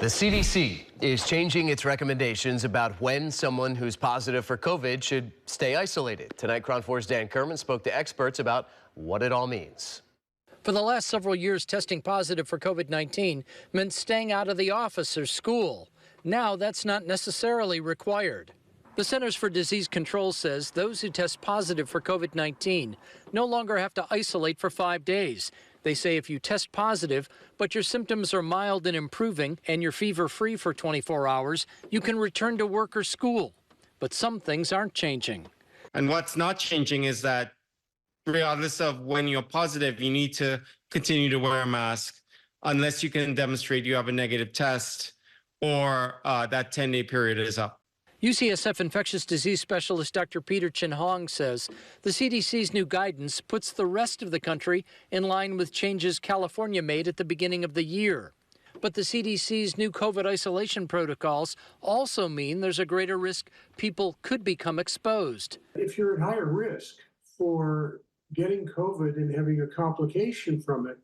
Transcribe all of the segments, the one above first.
The CDC is changing its recommendations about when someone who's positive for COVID should stay isolated. Tonight, KRON 4's Dan Kerman spoke to experts about what it all means. For the last several years, testing positive for COVID-19 meant staying out of the office or school. Now that's not necessarily required. The Centers for Disease Control says those who test positive for COVID-19 no longer have to isolate for 5 days. They say if you test positive, but your symptoms are mild and improving and you're fever-free for 24 hours, you can return to work or school. But some things aren't changing. And what's not changing is that regardless of when you're positive, you need to continue to wear a mask unless you can demonstrate you have a negative test or that 10-day period is up. UCSF infectious disease specialist Dr. Peter Chin Hong says the CDC's new guidance puts the rest of the country in line with changes California made at the beginning of the year. But the CDC's new COVID isolation protocols also mean there's a greater risk people could become exposed. If you're at higher risk for getting COVID and having a complication from it,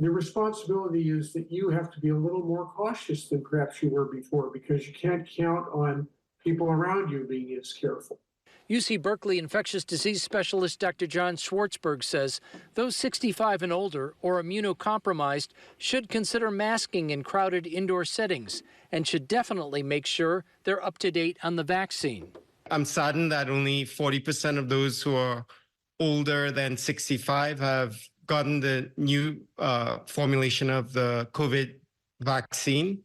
the responsibility is that you have to be a little more cautious than perhaps you were before, because you can't count on people around you being as careful. UC Berkeley infectious disease specialist Dr. John Schwartzberg says those 65 and older or immunocompromised should consider masking in crowded indoor settings and should definitely make sure they're up to date on the vaccine. I'm saddened that only 40% of those who are older than 65 have gotten the new formulation of the COVID vaccine.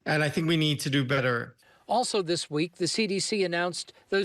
And I think we need to do better. Also this week, the CDC announced those